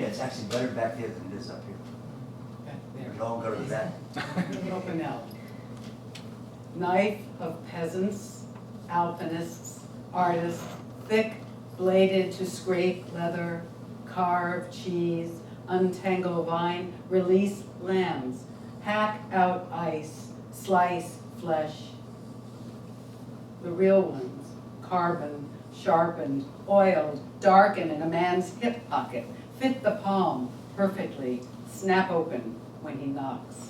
Yeah, it's actually better back there than it is up here. We all go to that. Opinel. Knife of peasants, alpinists, artists, thick bladed to scrape leather, carve cheese, untangle vine, release lambs, hack out ice, slice flesh. The real ones, carbon, sharpened, oiled, darken in a man's hip pocket, fit the palm perfectly, snap open when he knocks.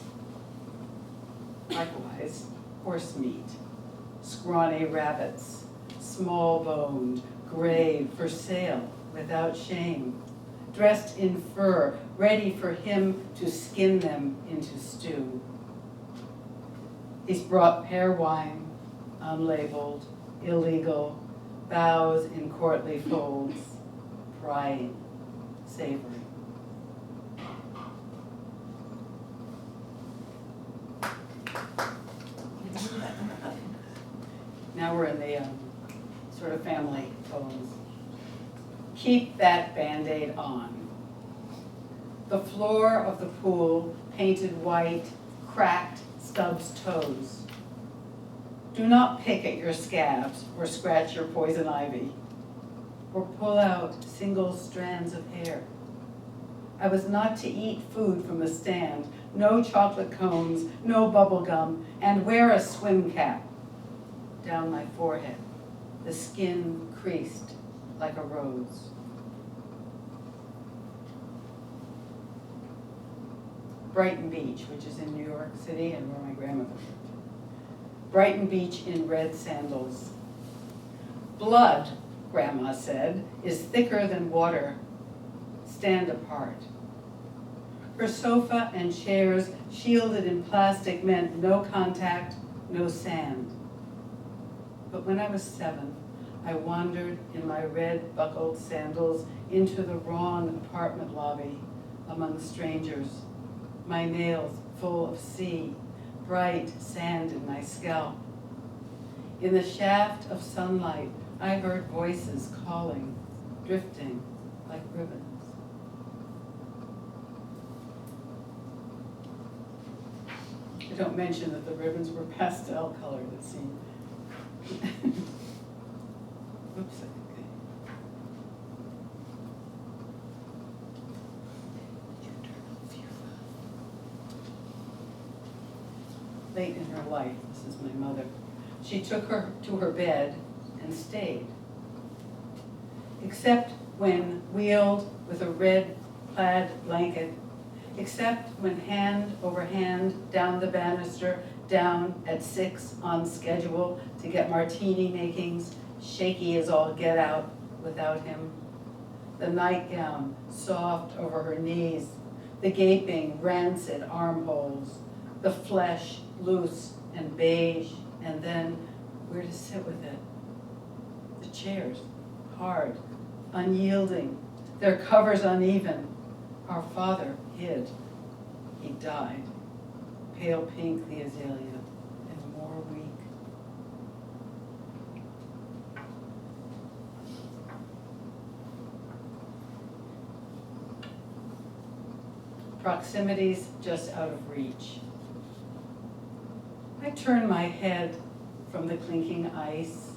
Likewise, horse meat, scrawny rabbits, small-boned, grave, for sale, without shame, dressed in fur, ready for him to skin them into stew. He's brought pear wine, unlabeled, illegal, bows in courtly folds, prying, savory. Now we're in the sort of family poems. Keep that Band-Aid on. The floor of the pool, painted white, cracked, stubs toes. Do not pick at your scabs or scratch your poison ivy or pull out single strands of hair. I was not to eat food from the stand, no chocolate cones, no bubble gum, and wear a swim cap down my forehead, the skin creased like a rose. Brighton Beach, which is in New York City and where my grandmother lived. Brighton Beach in red sandals. Blood, Grandma said, is thicker than water. Stand apart. Her sofa and chairs shielded in plastic meant no contact, no sand. But when I was 7, I wandered in my red buckled sandals into the wrong apartment lobby among strangers, my nails full of sea, bright sand in my scalp. In the shaft of sunlight, I heard voices calling, drifting like ribbons. I don't mention that the ribbons were pastel colored, it seemed. Oops, okay. Late in her life, this is my mother, she took her to her bed and stayed. Except when wheeled with a red plaid blanket, except when hand over hand down the banister, down at 6 on schedule to get martini makings, shaky as all get out without him. The nightgown soft over her knees, the gaping rancid armholes, the flesh loose and beige, and then where to sit with it. The chairs, hard, unyielding, their covers uneven. Our father hid. He died. Pale pink the azalea, and more weak. Proximities just out of reach. I turn my head from the clinking ice,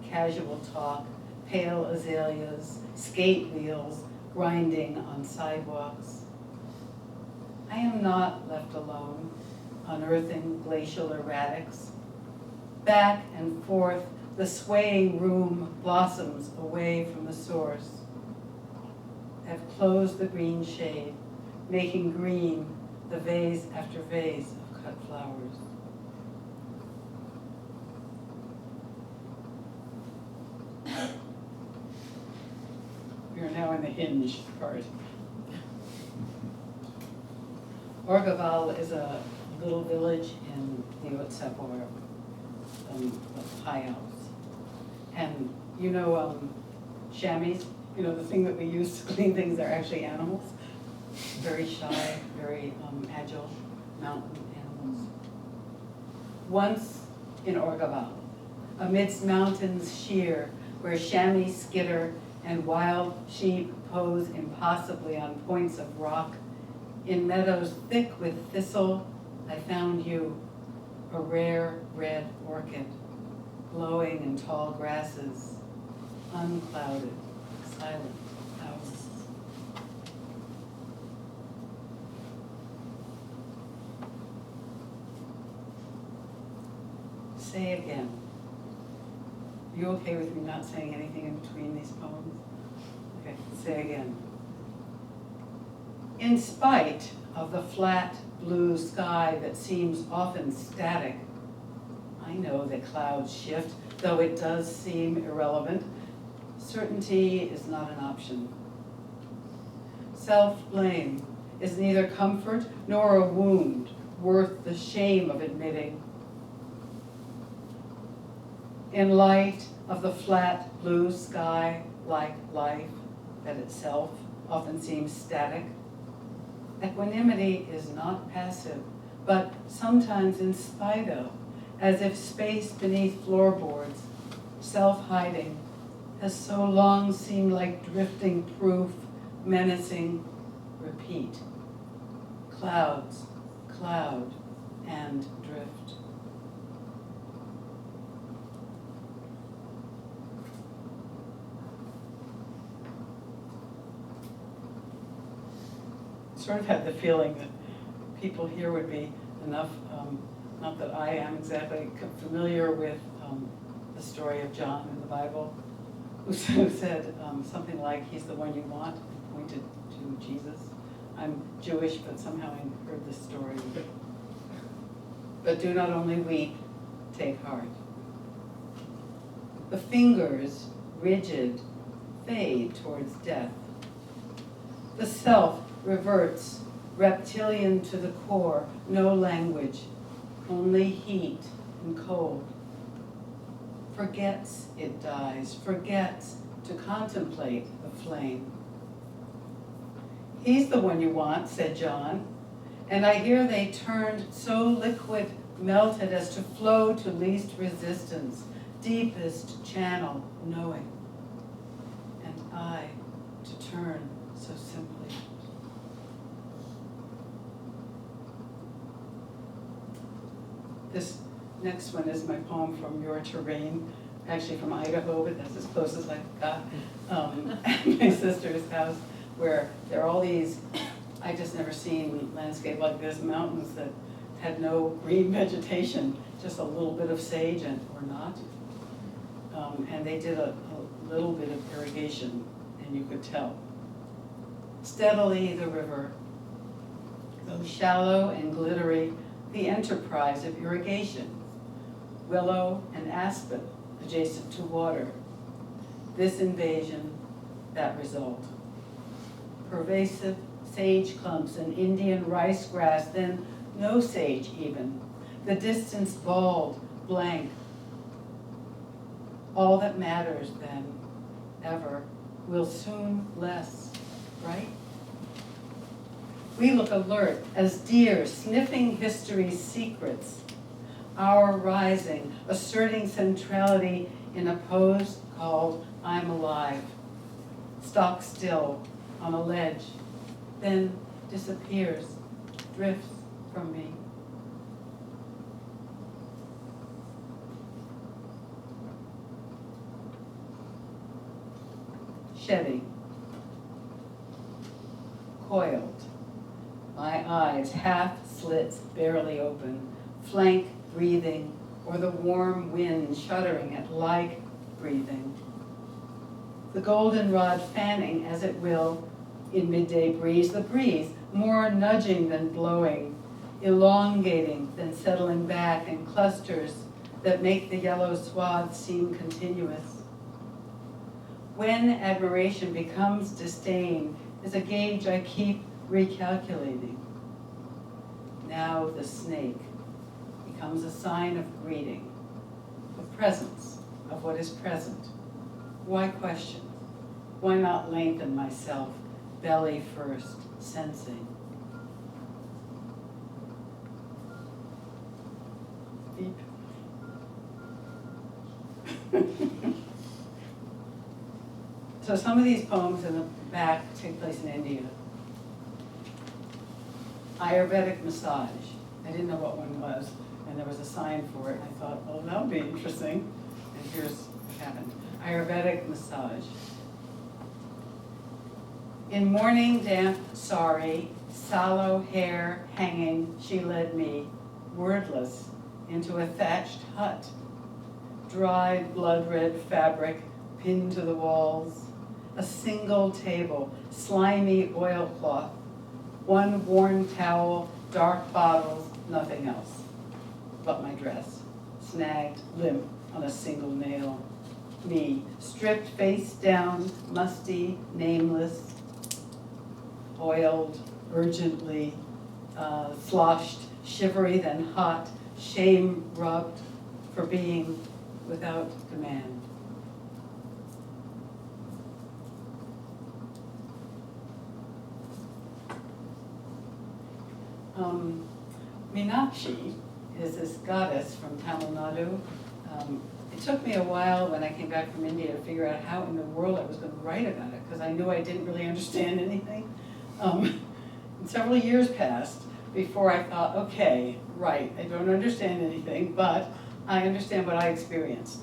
casual talk, pale azaleas, skate wheels grinding on sidewalks. I am not left alone, unearthing glacial erratics. Back and forth, the swaying room blossoms away from the source. I've closed the green shade, making green the vase after vase of cut flowers. We are now in the hinge part. Orgaval is a little village in the Haute-Savoie, of high Alps. And you know chamois, you know, the thing that we use to clean things are actually animals. Very shy, very agile mountain animals. Once in Orgaval, amidst mountains sheer, where chamois skitter and wild sheep pose impossibly on points of rock. In meadows thick with thistle, I found you, a rare red orchid, glowing in tall grasses, unclouded, silent hours. Say again. You okay with me not saying anything in between these poems? Okay, say again. In spite of the flat blue sky that seems often static, I know that clouds shift, though it does seem irrelevant. Certainty is not an option. Self-blame is neither comfort nor a wound worth the shame of admitting. In light of the flat blue sky like life that itself often seems static, equanimity is not passive, but sometimes in spite of, as if space beneath floorboards, self-hiding, has so long seemed like drifting proof, menacing, repeat. Clouds, cloud, and drift. Sort of had the feeling that people here would be enough, not that I am exactly familiar with the story of John in the Bible, who said something like, he's the one you want, and pointed to Jesus. I'm Jewish, but somehow I heard this story. But do not only weep, take heart. The fingers, rigid, fade towards death. The self reverts, reptilian to the core, no language, only heat and cold. Forgets it dies, forgets to contemplate the flame. He's the one you want, said John, and I hear they turned so liquid, melted as to flow to least resistance, deepest channel knowing, and I to turn so simply. This next one is my poem from Your Terrain, actually from Idaho, but that's as close as I've got. At my sister's house, where there are all these, I just never seen landscape like this, mountains that had no green vegetation, just a little bit of sage and or not. And they did a little bit of irrigation, and you could tell. Steadily the river, though shallow and glittery, the enterprise of irrigation, willow and aspen adjacent to water. This invasion, that result. Pervasive sage clumps and Indian rice grass, then no sage even. The distance bald, blank. All that matters then, ever, will soon less, right? We look alert as deer sniffing history's secrets, our rising, asserting centrality in a pose called I'm alive, stock still on a ledge, then disappears, drifts from me. Shedding, coiled, my eyes half slits barely open, flank breathing, or the warm wind shuddering at like breathing. The goldenrod fanning as it will in midday breeze, the breeze more nudging than blowing, elongating than settling back in clusters that make the yellow swaths seem continuous. When admiration becomes disdain is a gauge I keep recalculating. Now the snake becomes a sign of greeting, of presence, of what is present. Why question? Why not lengthen myself, belly first, sensing? Deep. So some of these poems in the back take place in India. Ayurvedic massage. I didn't know what one was, and there was a sign for it, and I thought, oh, that would be interesting. And here's what happened. Ayurvedic massage. In morning damp sari, sallow hair hanging, she led me, wordless, into a thatched hut. Dried blood-red fabric pinned to the walls. A single table, slimy oilcloth, one worn towel, dark bottles, nothing else but my dress, snagged limp on a single nail. Me, stripped face down, musty, nameless, oiled, urgently, sloshed, shivery, then hot, shame rubbed for being without command. Meenakshi is this goddess from Tamil Nadu. It took me a while when I came back from India to figure out how in the world I was going to write about it, because I knew I didn't really understand anything. And several years passed before I thought, okay, right, I don't understand anything, but I understand what I experienced.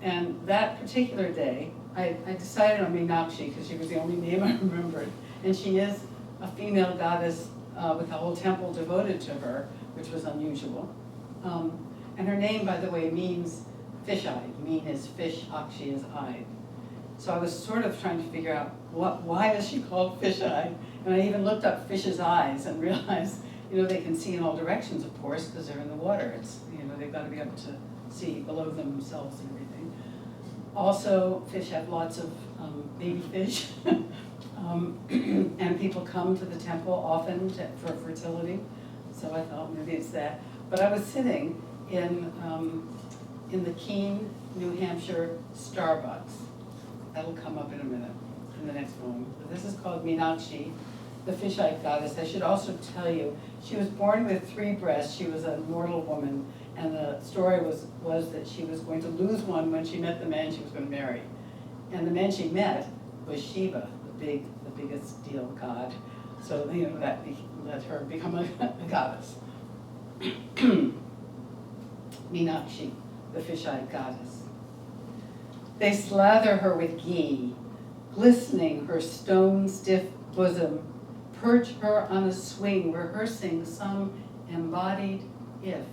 And that particular day, I decided on Meenakshi because she was the only name I remembered. And she is a female goddess with a whole temple devoted to her, which was unusual. And her name, by the way, means fish-eyed. Meen is fish, Akshi is eyed. So I was sort of trying to figure out why is she called fish-eyed? And I even looked up fish's eyes and realized, they can see in all directions, of course, because they're in the water. It's, they've got to be able to see below themselves and everything. Also, fish have lots of baby fish. And people come to the temple often for fertility. So I thought maybe it's that. But I was sitting in the Keene, New Hampshire Starbucks. That'll come up in a minute, in the next poem. But this is called Meenakshi, the fish-eyed goddess. I should also tell you, she was born with 3 breasts. She was a mortal woman. And the story was that she was going to lose one when she met the man she was going to marry. And the man she met was Shiva, the biggest deal god. So, that let her become a goddess. Meenakshi, the fish-eyed goddess. They slather her with ghee, glistening her stone-stiff bosom, perch her on a swing, rehearsing some embodied if,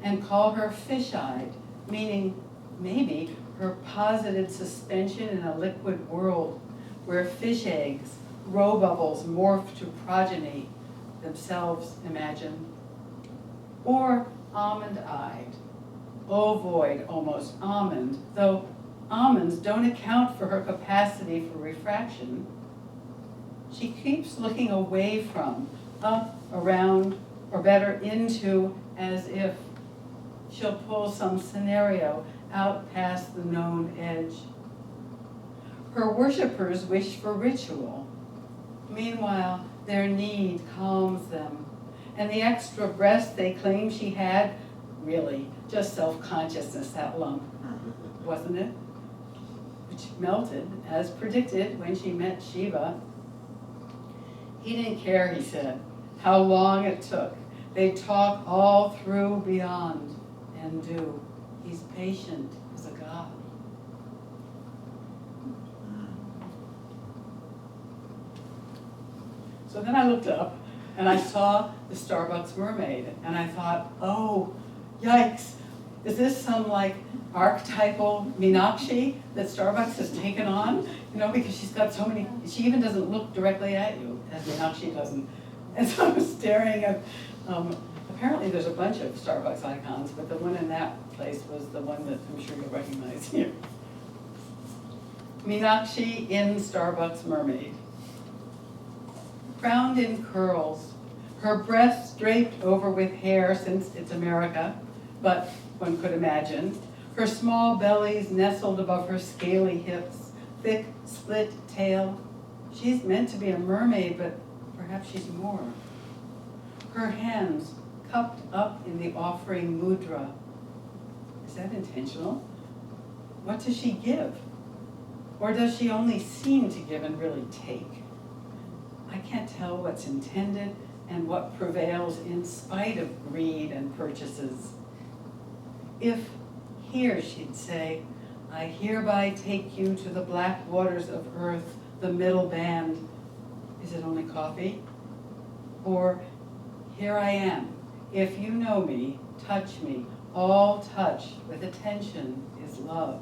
and call her fish-eyed, meaning maybe her posited suspension in a liquid world where fish eggs, roe bubbles morph to progeny, themselves imagine. Or almond-eyed, ovoid almost almond, though almonds don't account for her capacity for refraction. She keeps looking away from, up, around, or better into, as if she'll pull some scenario out past the known edge. Her worshippers wish for ritual. Meanwhile, their need calms them. And the extra breast they claim she had, really, just self-consciousness, that lump, wasn't it? Which melted, as predicted, when she met Shiva. He didn't care, he said, how long it took. They talk all through beyond and do. He's patient as a god. So then I looked up and I saw the Starbucks mermaid and I thought, oh, yikes. Is this some like archetypal Meenakshi that Starbucks has taken on? Because she's got so many, she even doesn't look directly at you, as Meenakshi doesn't. And so I was staring at, apparently there's a bunch of Starbucks icons, but the one in that place was the one that I'm sure you'll recognize here. Meenakshi in Starbucks mermaid. Crowned in curls, her breasts draped over with hair since it's America, but one could imagine. Her small bellies nestled above her scaly hips, thick split tail. She's meant to be a mermaid, but perhaps she's more. Her hands cupped up in the offering mudra. Is that intentional? What does she give? Or does she only seem to give and really take? I can't tell what's intended and what prevails in spite of greed and purchases. If here, she'd say, I hereby take you to the black waters of earth, the middle band. Is it only coffee? Or, here I am. If you know me, touch me. All touch with attention is love.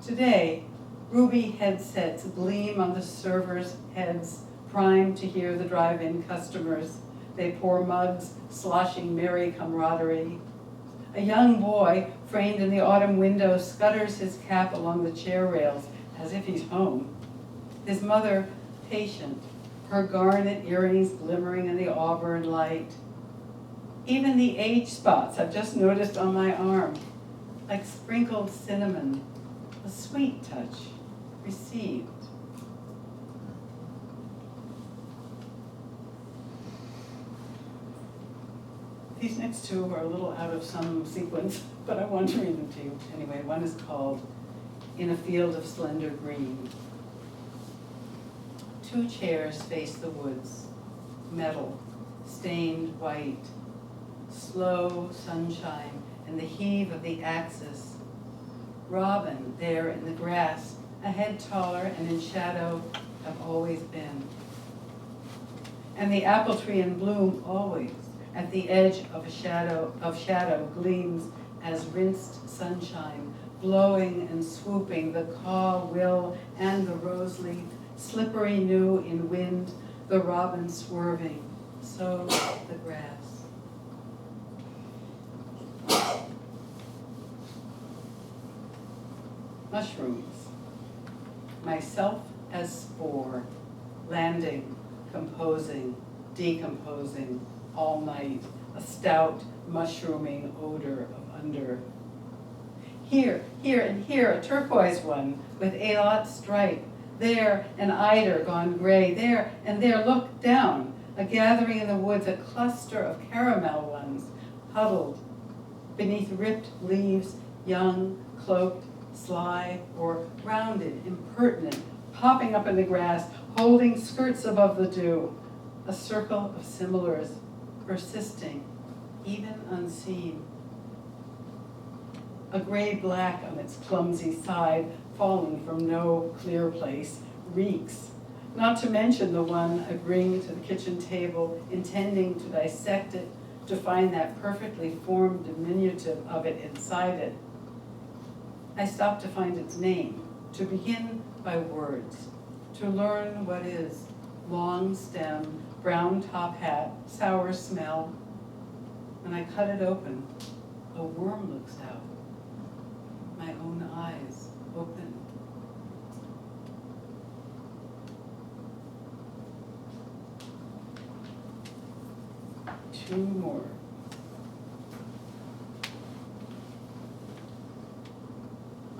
Today, ruby headsets gleam on the servers' heads, primed to hear the drive-in customers. They pour mugs, sloshing merry camaraderie. A young boy, framed in the autumn window, scutters his cap along the chair rails as if he's home. His mother, patient, her garnet earrings glimmering in the auburn light. Even the age spots I've just noticed on my arm, like sprinkled cinnamon, a sweet touch, received. These next two are a little out of some sequence, but I want to read them to you. Anyway, one is called In a Field of Slender Green. Two chairs face the woods, metal, stained white, slow sunshine and the heave of the axis. Robin there in the grass, a head taller and in shadow, have always been. And the apple tree in bloom always, at the edge of shadow gleams as rinsed sunshine, blowing and swooping the caw will and the rose leaf, slippery new in wind, the robin swerving, so the grass. Mushrooms. Myself as spore, landing, composing, decomposing, all night, a stout, mushrooming odor of under. Here, and here, a turquoise one with alot stripe. There, an eider gone gray. There, and there, look down, a gathering in the woods, a cluster of caramel ones, huddled beneath ripped leaves, young, cloaked, sly, or rounded, impertinent, popping up in the grass, holding skirts above the dew, a circle of similars, persisting, even unseen. A gray-black on its clumsy side, fallen from no clear place, reeks, not to mention the one agreeing to the kitchen table, intending to dissect it, to find that perfectly formed diminutive of it inside it. I stop to find its name, to begin by words, to learn what is long stem, brown top hat, sour smell. When I cut it open, a worm looks out. My own eyes open. Two more.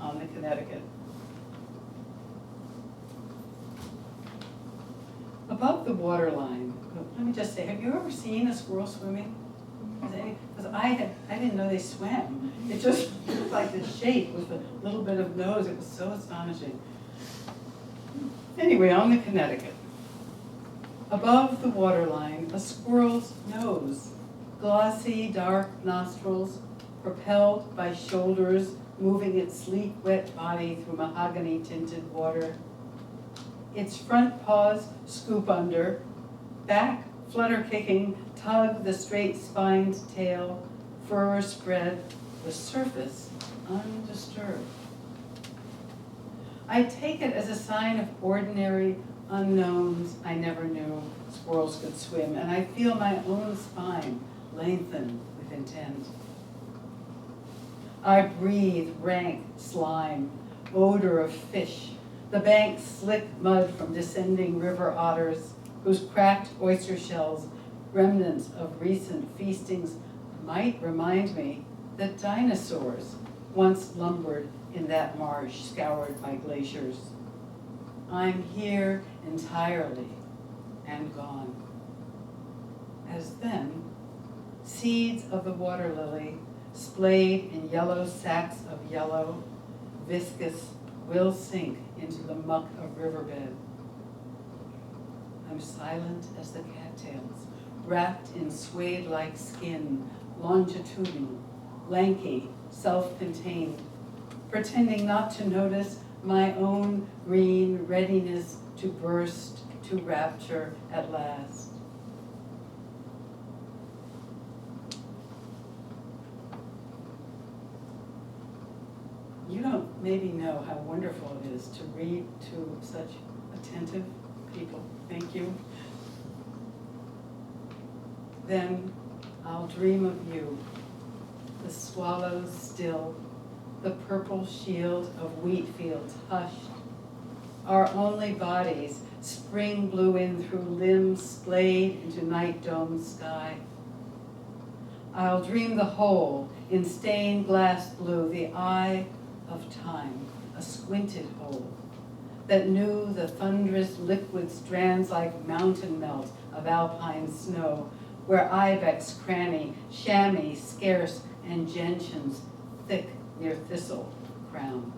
On the Connecticut. Above the waterline, let me just say, have you ever seen a squirrel swimming? Because I didn't know they swam. It just looked like the shape with a little bit of nose. It was so astonishing. Anyway, on the Connecticut. Above the waterline, a squirrel's nose, glossy, dark nostrils, propelled by shoulders, moving its sleek, wet body through mahogany-tinted water. Its front paws scoop under, back flutter-kicking, tug the straight-spined tail, fur spread, the surface undisturbed. I take it as a sign of ordinary unknowns I never knew squirrels could swim, and I feel my own spine lengthen with intent. I breathe rank slime, odor of fish, the bank's slick mud from descending river otters, whose cracked oyster shells, remnants of recent feastings, might remind me that dinosaurs once lumbered in that marsh scoured by glaciers. I'm here entirely and gone. As then, seeds of the water lily, splayed in yellow sacks of yellow, viscous, will sink into the muck of riverbed. I'm silent as the cattails, wrapped in suede-like skin, longitudinal, lanky, self-contained, pretending not to notice my own green readiness to burst to rapture at last. You don't maybe know how wonderful it is to read to such attentive people. Thank you. Then I'll dream of you, the swallows still, the purple shield of wheat fields hushed, our only bodies, spring blew in through limbs splayed into night-domed sky. I'll dream the whole in stained glass blue, the eye of time, a squinted hole that knew the thunderous liquid strands like mountain melt of alpine snow, where ibex cranny, chamois scarce, and gentians thick near thistle crown.